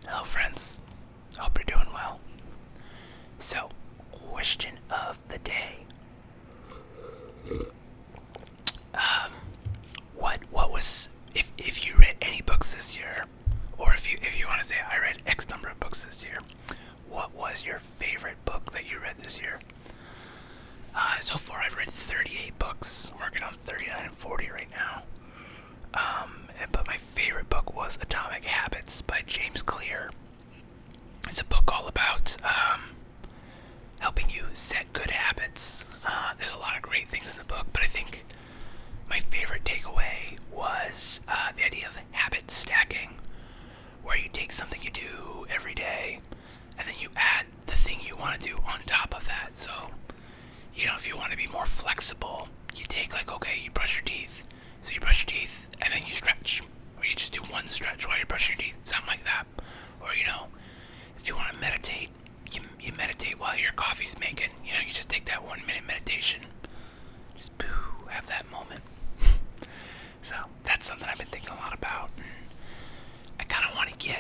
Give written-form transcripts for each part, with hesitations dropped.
Hello, friends. Hope you're doing well. So, question of the day. What was if you read any books this year, or if you want to say I read X number of books this year, what was your favorite book that you read this year? So far I've read 38 books. I'm working on 39 and 40 right now. But my favorite book was Atomic Habits by James Clear. It's a book all about helping you set good habits. There's a lot of great things in the book, but I think my favorite takeaway was the idea of habit stacking, where you take something you do every day, and then you add the thing you want to do on top of that. So, if you want to be more flexible, you take you brush your teeth. So you brush your teeth, and then you stretch. Or you just do one stretch while you're brushing your teeth, something like that. Or, if you want to meditate, you meditate while your coffee's making. You just take that 1 minute meditation. Just have that moment. So that's something I've been thinking a lot about. I kind of want to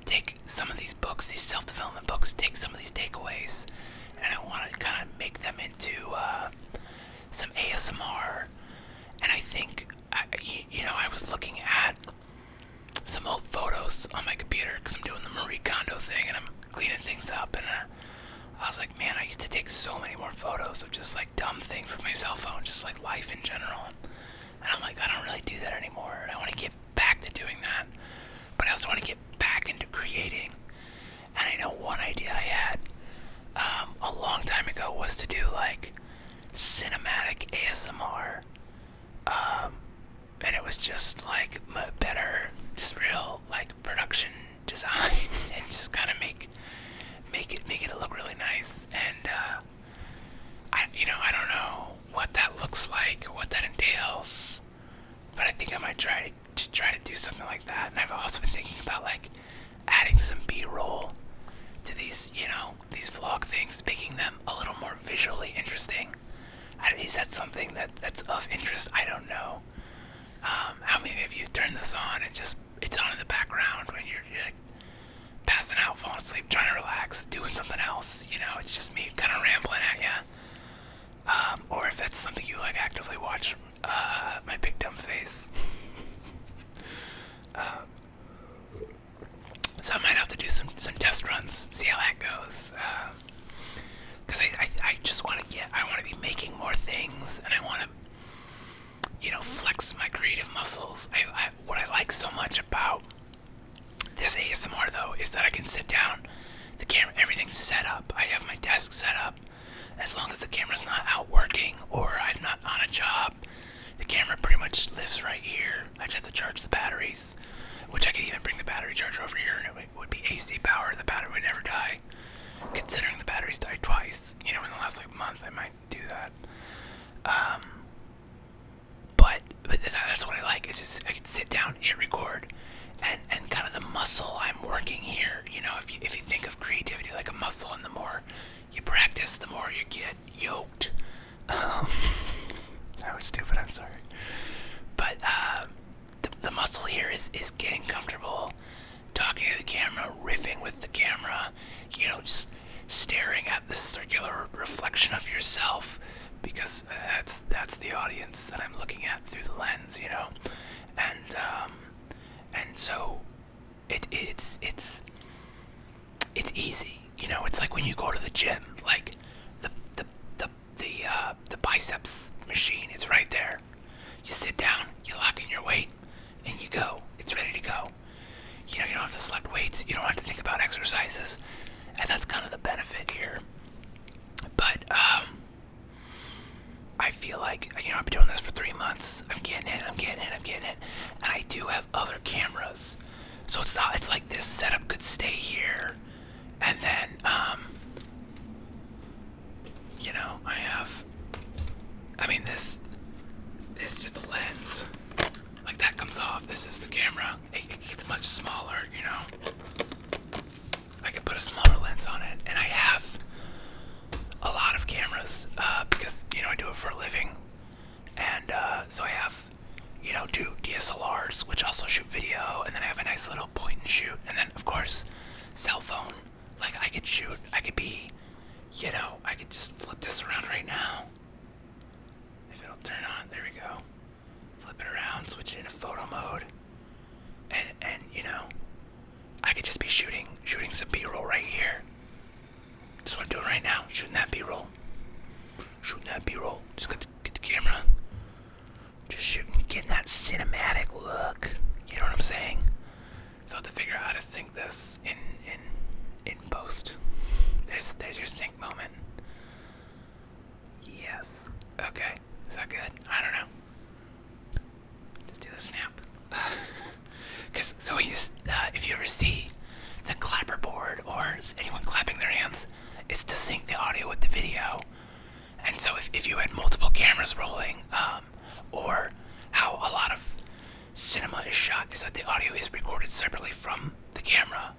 take some of these books, these self-development books, take some of these takeaways, and I want to kind of make them into some ASMR. And I think, I was looking at some old photos on my computer because I'm doing the Marie Kondo thing and I'm cleaning things up, and I was like, man, I used to take so many more photos of just like dumb things with my cell phone, just like life in general. And I'm like, I don't really do that anymore, and I want to get back to doing that, but I also want to get back into creating. And I know one idea I had a long time ago was to do like cinematic ASMR, and it was just like better, just real like production design, and just kind of make it look really nice. And I don't know what that looks like or what that entails, but I think I might try to do something like that. And I've also been thinking about like adding some B-roll to these vlog things, making them a little more visually interesting. Is that something that's of interest? I don't know. How many of you turn this on and it's on in the background when you're like passing out, falling asleep, trying to relax, doing something else? It's just me kind of rambling at you. Or if that's something you like actively watch, my big dumb face. So I might have to do some test runs, see how that goes. Because I just want to be making more things, and I want to, flex my creative muscles. What I like so much about this ASMR though is that I can sit down, the camera, everything's set up. I have my desk set up. As long as the camera's not out working or I'm not on a job, the camera pretty much lives right here. I just have to charge the batteries, which I could even bring the battery charger over here and it would be AC power. The battery would never die. Considering the batteries died twice, in the last month, I might do that. But that's what I like. Is just I can sit down, hit record, and kind of the muscle I'm working here. If you think of creativity like a muscle, and the more you practice, the more you get yoked. That was stupid. I'm sorry. But the muscle here is getting comfortable, talking to the camera, riffing with the camera, just staring at the circular reflection of yourself, because that's the audience that I'm looking at through the lens, and so it's easy, it's like when you go to the gym, like the biceps machine, it's right there. You sit down, you lock in your weight, and you go. It's ready to go. You don't have to select weights. You don't have to think about exercises. And that's kind of the benefit here. But I feel like, I've been doing this for 3 months. I'm getting it. And I do have other cameras. So it's like this setup could stay here. And then, this is just a lens. Like that comes off. This is the camera. It gets much smaller, I could put a smaller lens on it. And I have a lot of cameras because, I do it for a living. And so I have do DSLRs, which also shoot video, and then I have a nice little point and shoot, and then of course, cell phone. Like I could be, I could just flip this around right now. If it'll turn on, there we go. Flip it around, switch it into photo mode, and I could just be shooting some B-roll right here. That's what I'm doing right now, shooting that B-roll. Just get the camera. Just shooting, getting that cinematic look. You know what I'm saying? So I have to figure out how to sync this in post. There's your sync moment. Yes. Okay. Is that good? I don't know. Just do the snap. If you ever see the clapper board or anyone clapping their hands, it's to sync the audio with the video. And so if you had multiple cameras rolling, or how a lot of cinema is shot is that the audio is recorded separately from the camera,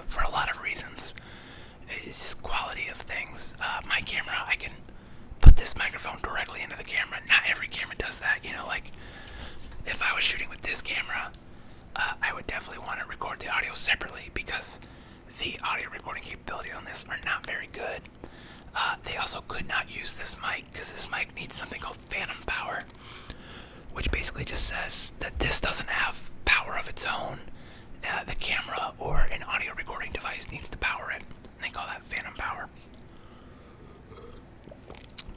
for a lot of reasons. It's just quality of things. My camera, I can put this microphone directly into the camera. Not every camera does that, like if I was shooting with this camera, I would definitely want to record the audio separately because the audio recording capabilities on this are not very good. They also could not use this mic because this mic needs something called phantom power, which basically just says that this doesn't have power of its own. The camera or an audio recording device needs to power it. And they call that phantom power.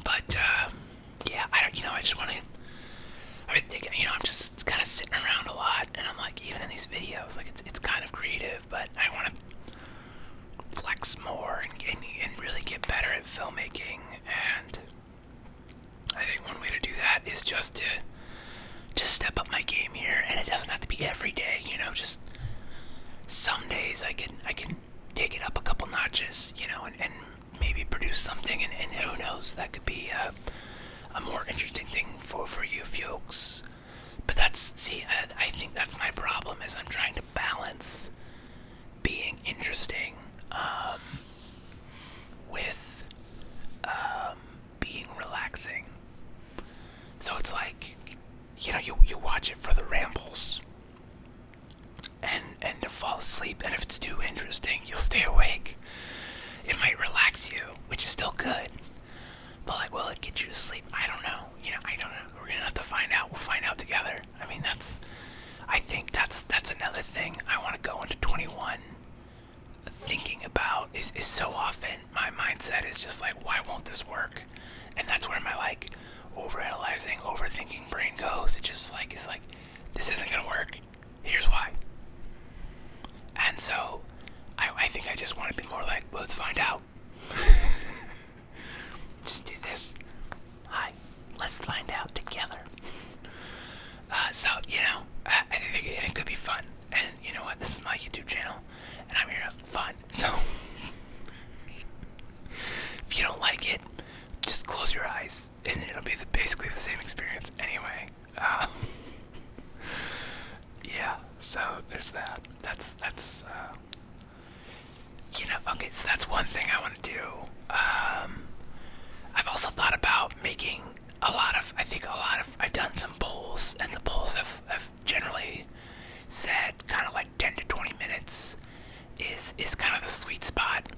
But yeah, I just want to. I'm just kind of sitting around a lot, and I'm like, even in these videos, like it's kind of creative, but I want to flex more and really get better at filmmaking. And I think one way to do that is just to step up my game here, and it doesn't have to be every day. Just some days I can take it up a couple notches, and maybe produce something, and who knows, that could be a more interesting thing for you folks. But I think that's my problem, is I'm trying to balance being interesting with being relaxing. So it's like, you watch it for the rambles and to fall asleep, and if it's too interesting, you'll stay awake. It might relax you, which is still good. But like, will it get you to sleep? I don't know. I don't know. We're gonna have to find out. We'll find out together. I think that's another thing I want to go into 21 thinking about is so often my mindset is just like, why won't this work? And that's where my like overanalyzing, overthinking brain goes. It's like, this isn't gonna work. Here's why. And so I think I just want to be more like, well, let's find out. Just do this. Hi, let's find out together. So, I think it could be fun. And you know what? This is my YouTube channel, and I'm here to have fun. So, if you don't like it, just close your eyes, and it'll be basically the same experience anyway. Yeah, so there's that. That's okay, so that's one thing I want to do. I've also thought about making I've done some polls, and the polls have generally said kind of like 10 to 20 minutes is kind of the sweet spot.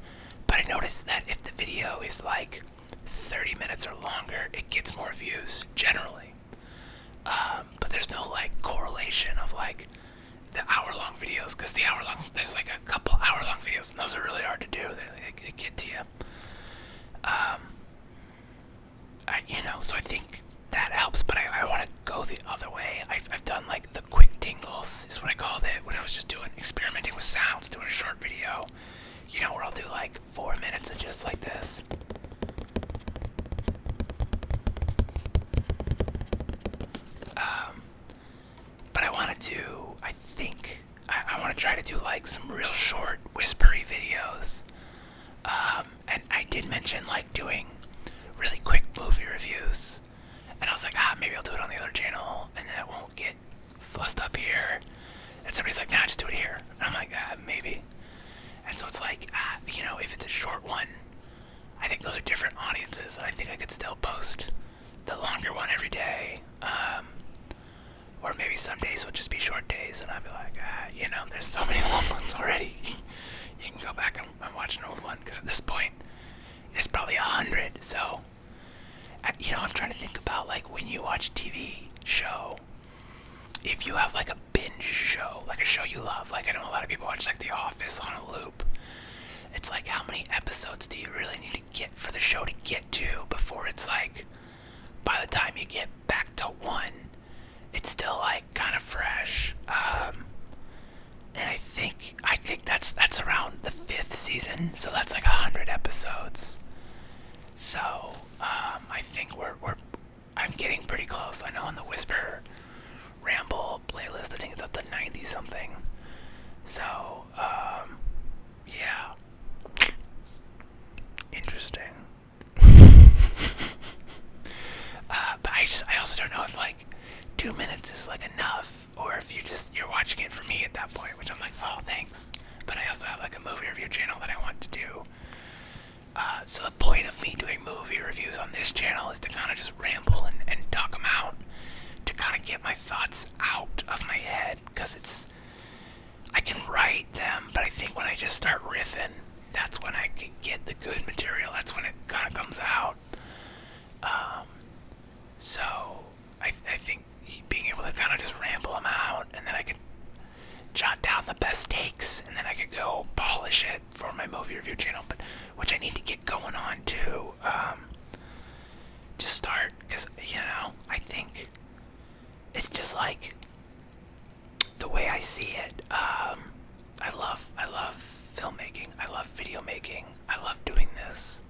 But I noticed that if the video is like 30 minutes or longer, it gets more views generally. But there's no like correlation of like the hour-long videos, because there's like a couple hour-long videos, and those are really hard to do. They get to you. So I think that helps, but I want to go the other way. I've done like the quick tingles is what I called it when I was just experimenting with sounds, doing a short video, where I'll do like 4 minutes of just like this. But I want to try to do like some real short whispery videos. And I did mention like doing really quick movie reviews, and I was like, maybe I'll do it on the other channel, and then it won't get fussed up here. And somebody's like, nah, just do it here. And I'm like, maybe. And so it's like, if it's a short one, I think those are different audiences. I think I could still post the longer one every day. Or maybe some days will just be short days, and I'll be like, there's so many long ones already. You can go back and watch an old one, because at this point, it's probably 100. So, I'm trying to think about, like, when you watch a TV show, if you have, like, a binge show, like a show you love, like, I know a lot of people watch, like, The Office on a loop. It's like, how many episodes do you really need to get for the show to get to before it's, like, by the time you get back to one, it's still, like, kind of fresh. And I think that's around the 5th season, so that's like 100 episodes. So, I think I'm getting pretty close. I know on the Whisper Ramble playlist, I think it's up to 90 something. So, yeah. Interesting. But I also don't know if, like, 2 minutes is, like, enough, or if you're watching it for me at that point, which I'm like, oh, thanks. But I also have, like, a movie review channel that I want to do. So the point of me doing movie reviews on this channel is to kind of just ramble and talk them out, to kind of get my thoughts out of my head, because I can write them, but I think when I just start riffing, that's when I can get the good material. That's when it kind of comes out. So I think being able to kind of just ramble them out, and then I could jot down the best takes, and then I could go polish it for my movie review channel, but which I need to get going on too. To start, because I think it's just like the way I see it. I love filmmaking. I love video making. I love doing this,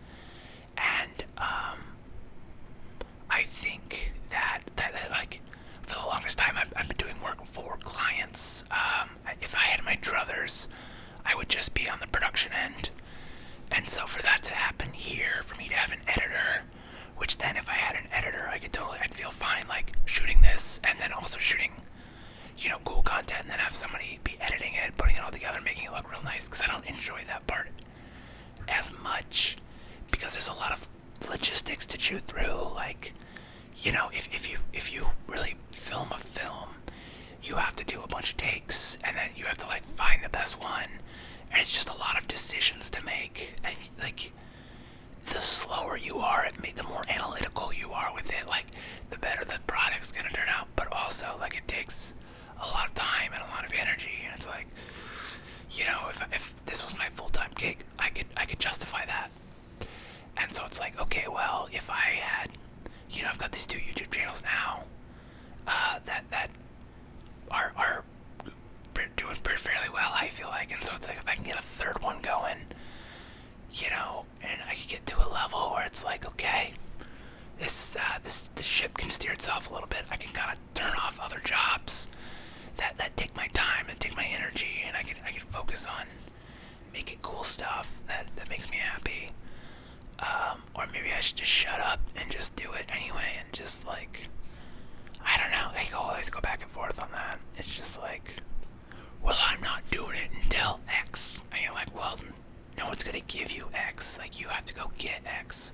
and I think that like, for the longest time I've been doing work for clients. If I had my druthers, I would just be on the production end. And so for that to happen here, for me to have an editor, which then if I had an editor, I'd feel fine, like, shooting this and then also shooting, cool content, and then have somebody be editing it, putting it all together, making it look real nice, because I don't enjoy that part as much, because there's a lot of logistics to chew through. Like, if you really film a film, you have to do a bunch of takes, and then you have to, like, find the best one, and it's just a lot of decisions to make, and, like, the slower you are at the more analytical you are with it, like, the better the product's gonna turn out. But also, like, it takes a lot of time and a lot of energy, and it's like, if this was my full-time gig, I could justify that. And so it's like, okay, well, if I had, I've got these 2 YouTube channels now, that are doing fairly well, I feel like. And so it's like, if I can get a 3rd one going, and I could get to a level where it's like, okay, the ship can steer itself a little bit. I can kind of turn off other jobs that take my time and take my energy, and I can focus on making cool stuff that makes me happy. Or maybe I should just shut up and just do it anyway, and just, like, I don't know. I always go back and forth on that. It's just like, well, I'm not doing it until X. And you're like, well, no one's gonna give you X. Like, you have to go get X.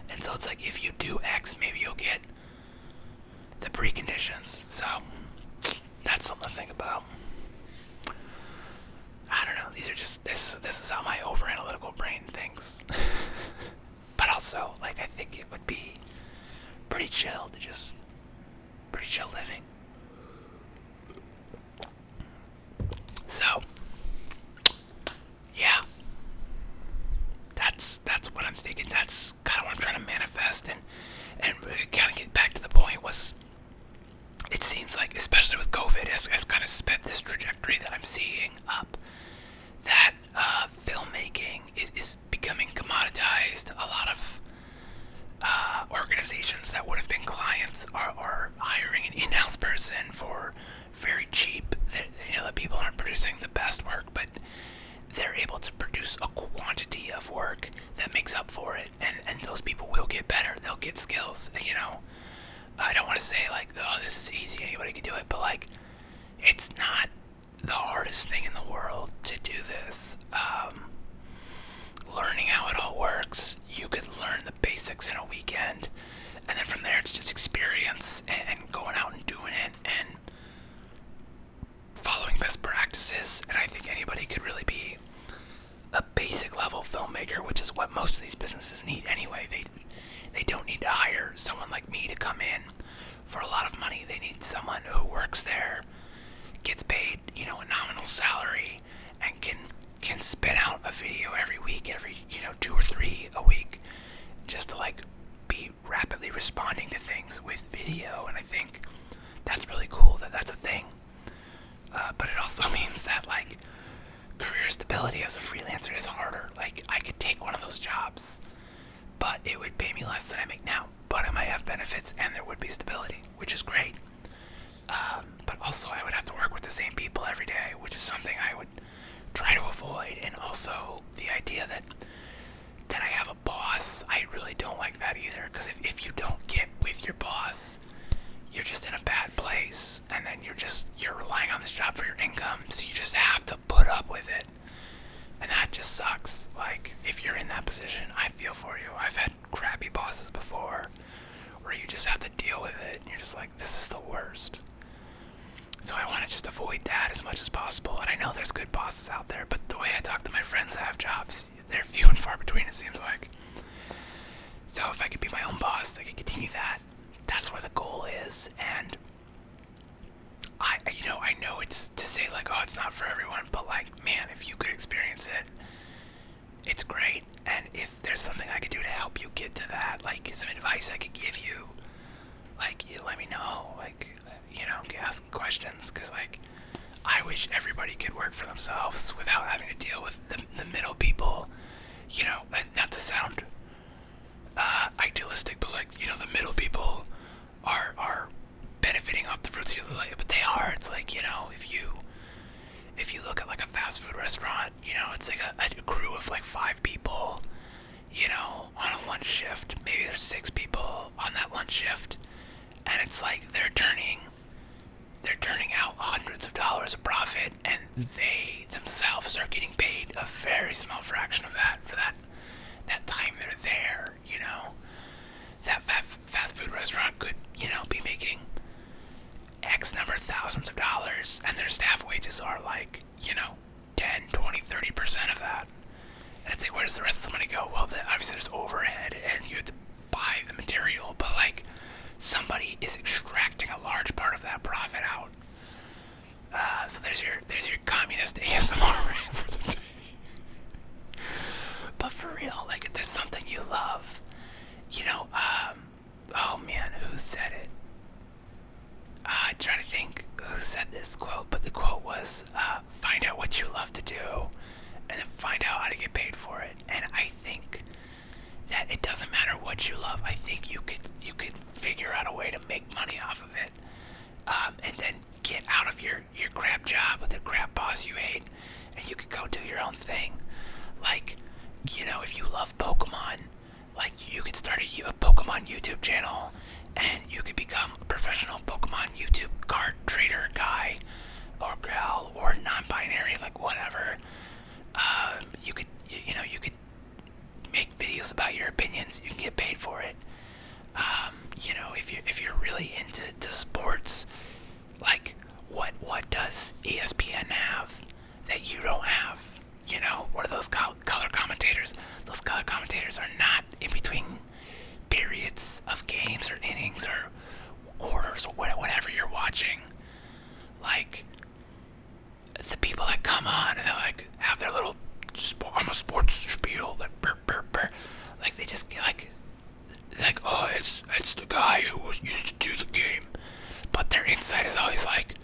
And so it's like, if you do X, maybe you'll get the preconditions. So that's something to think about. I don't know. These are just, this is how my over-analytical brain thinks. But also, like, I think it would be pretty chill living. So, yeah. That's what I'm thinking. That's kind of what I'm trying to manifest, and kind of get back to the point was, it seems like, especially with COVID, has kind of sped this trajectory that I'm seeing up, that filmmaking is becoming commoditized. A lot of organizations that would have been clients are hiring an in-house person for very cheap. That people aren't producing the best work, but they're able to produce a quantity of work that makes up for it, and those people will get better. They'll get skills. I don't want to say, like, oh, this is easy, anybody can do it, but, like, it's not the hardest thing in the world to do this. Learning how it all works, you could learn the basics in a weekend, and then from there it's just experience and going out and doing it, and businesses, and I think anybody could really be a basic level filmmaker, which is what most of these businesses need anyway. They don't need to hire someone like me to come in for a lot of money. They need someone who works there, gets paid, a nominal salary, and can spit out a video every week, every 2 or 3 a week, just to like be rapidly responding to things with video. And I think that's really cool that that's a thing. But it also means that like career stability as a freelancer is harder. Like I could take one of those jobs, but it would pay me less than I make now. But I might have benefits and there would be stability, which is great. But also I would have to work with the same people every day, which is something I would try to avoid. And also the idea that I have a boss, I really don't like that either. Because if you don't get with your boss, you're just in a bad place, and then you're relying on this job for your income, so you just have to put up with it, and that just sucks. Like, if you're in that position, I feel for you. I've had crappy bosses before, where you just have to deal with it, and you're just like, this is the worst. So I want to just avoid that as much as possible, and I know there's good bosses out there, but the way I talk to my friends that have jobs, they're few and far between, it seems like. So if I could be my own boss, I could continue that. That's where the goal is, and I know it's to say like, oh, it's not for everyone, but like, man, if you could experience it, it's great. And if there's something I could do to help you get to that, like some advice I could give you, like, you let me know, like, ask questions, because like, I wish everybody could work for themselves without having to deal with the middle people, not to sound idealistic, but like, the middle people are benefiting off the fruits of the labor, but they are. It's like, if you look at like a fast food restaurant, it's like a crew of like 5 people, on a lunch shift. Maybe there's 6 people on that lunch shift, and it's like they're turning out hundreds of dollars of profit, and they themselves are getting paid a very small fraction of that for that time they're there. That fast food restaurant could, be making X number of thousands of dollars, and their staff wages are like, 10, 20, 30% of that. And it's like, where does the rest of the money go? Well, obviously there's overhead, and you have to buy the material, but like, somebody is extracting a large part of that profit out. So there's your communist ASMR rant for the day. But for real, like, if there's something you love, oh man, who said it? I try to think who said this quote, but the quote was, find out what you love to do, and then find out how to get paid for it. And I think that it doesn't matter what you love. I think you could figure out a way to make money off of it, and then get out of your crap job with the crap boss you hate, and you could go do your own thing. Like, if you love Pokemon, like, you could start a Pokemon YouTube channel, and you could become a professional Pokemon YouTube card trader guy, or gal, or non-binary, like, whatever. You could make videos about your opinions. You can get paid for it. If you're really into sports, like, what does ESPN have that you don't have? What are those color commentators? Those color commentators are not in between periods of games or innings or quarters or whatever you're watching. Like, the people that come on and they like have their little I'm a sports spiel, like burr, burr, burr. Like, they just like oh, it's the guy who used to do the game, but their insight is always like,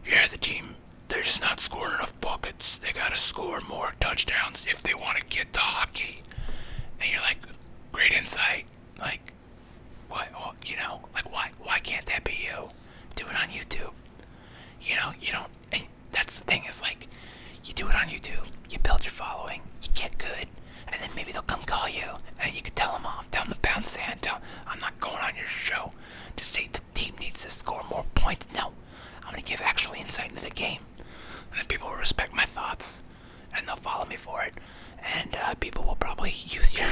yeah, the team, they're just not scoring enough buckets. They gotta score more touchdowns if they want to get the hockey. And you're like, great insight. Like, what? Like, why can't that be you? Do it on YouTube. You don't. And that's the thing, is like, you do it on YouTube, you build your following, you get good, and then maybe they'll come call you, and you can tell them off, tell them to pound sand, tell them, I'm not going on your show. Just say the team needs to score more points. No, I'm going to give actual insight into the game. And then people will respect my thoughts, and they'll follow me for it. And people will probably use your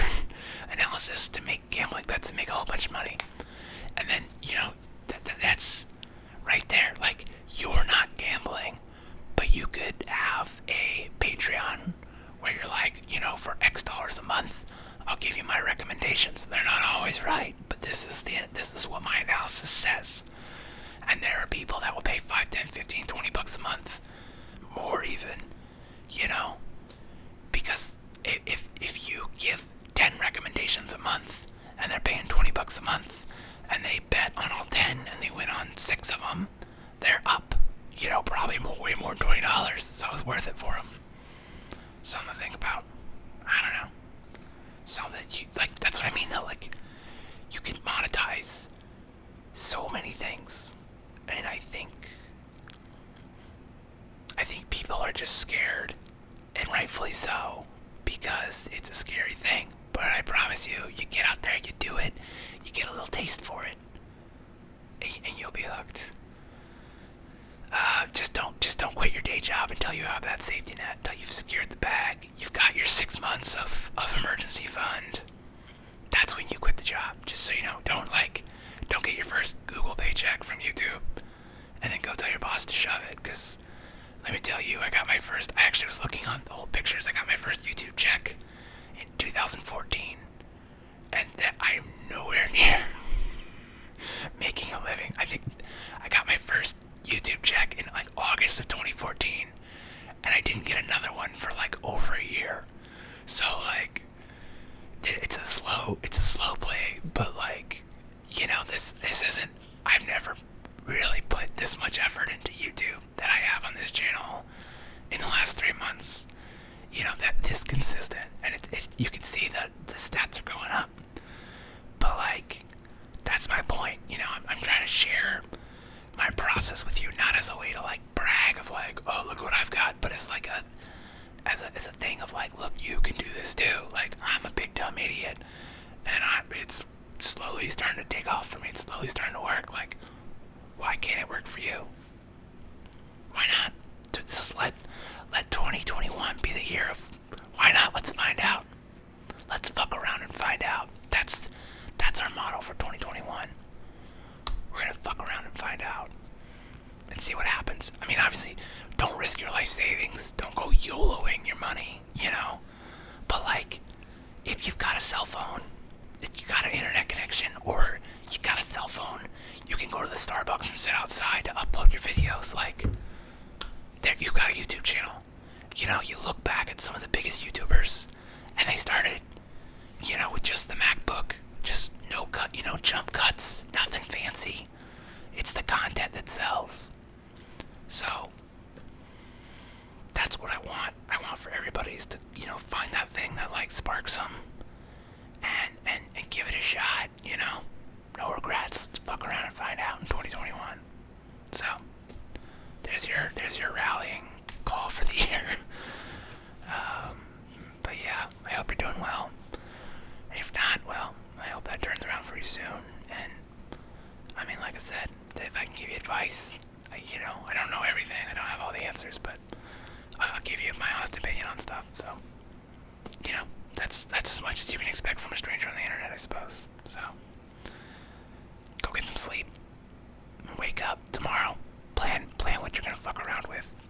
analysis to make gambling bets and make a whole bunch of money. And then, that's right there. Like, you're not gambling, but you could have a Patreon where you're like, for X dollars a month, I'll give you my recommendations. They're not always right, but this is what my analysis says. And there are people that will pay 5, 10, 15, 20 bucks a month, more even, because if you give 10 recommendations a month and they're paying 20 bucks a month and they bet on all 10 and they win on 6 of them, they're up, probably way more than $20. So it's worth it for them. Something to think about. I don't know. Something that you like. That's what I mean though. Like, you can monetize so many things, and I think people are just scared, and rightfully so, because it's a scary thing. But I promise you, you get out there, you do it, you get a little taste for it, and you'll be hooked. Just don't quit your day job until you have that safety net, until you've secured the bag. You've got your 6 months of emergency fund. That's when you quit the job. Just so you know, don't get your first Google paycheck from YouTube and then go tell your boss to shove it. Because let me tell you, I actually was looking on the old pictures. I got my first YouTube check in 2014, and that I am nowhere near making a living. I think I got my first YouTube check in like August of 2014, and I didn't get another one for like over a year. So like, it's a slow play, but like, this isn't. I've never really put this much effort into YouTube that I have on this channel in the last 3 months. That this consistent, and you can see that the stats are going up. But like, that's my point. I'm trying to share my process with you, not as a way to like brag of like, oh, look what I've got, but as like as a thing of like, look, you can do this too. Like, I'm a big dumb idiot, and it's slowly starting to take off for me. It's slowly starting to work. Like, why can't it work for you? Why not? Let 2021 be the year of why not? Let's find out. Let's fuck around and find out. That's our motto for 2021. We're gonna fuck around and find out and see what happens. I mean, obviously, don't risk your life savings. Don't go YOLOing your money, But like, if you've got a cell phone, if you got an internet connection, or you got a cell phone, you can go to the Starbucks and sit outside to upload your videos. Like, there, you've got a YouTube channel. You look back at some of the biggest YouTubers, and they started, with just the MacBook, just no cut, jump cuts, nothing fancy. It's the content that sells. So that's what I want. I want for everybody is to, find that thing that like sparks them, and give it a shot. No regrets. Let's fuck around and find out in 2021. So there's your rallying call for the year. But yeah, I hope you're doing well. And if not, well, I hope that turns around for you soon. And I mean, like I said, if I can give you advice, I don't know everything. I don't have all the answers, but I'll give you my honest opinion on stuff. So, that's as much as you can expect from a stranger on the internet, I suppose. So, go get some sleep. Wake up tomorrow. Plan what you're gonna fuck around with.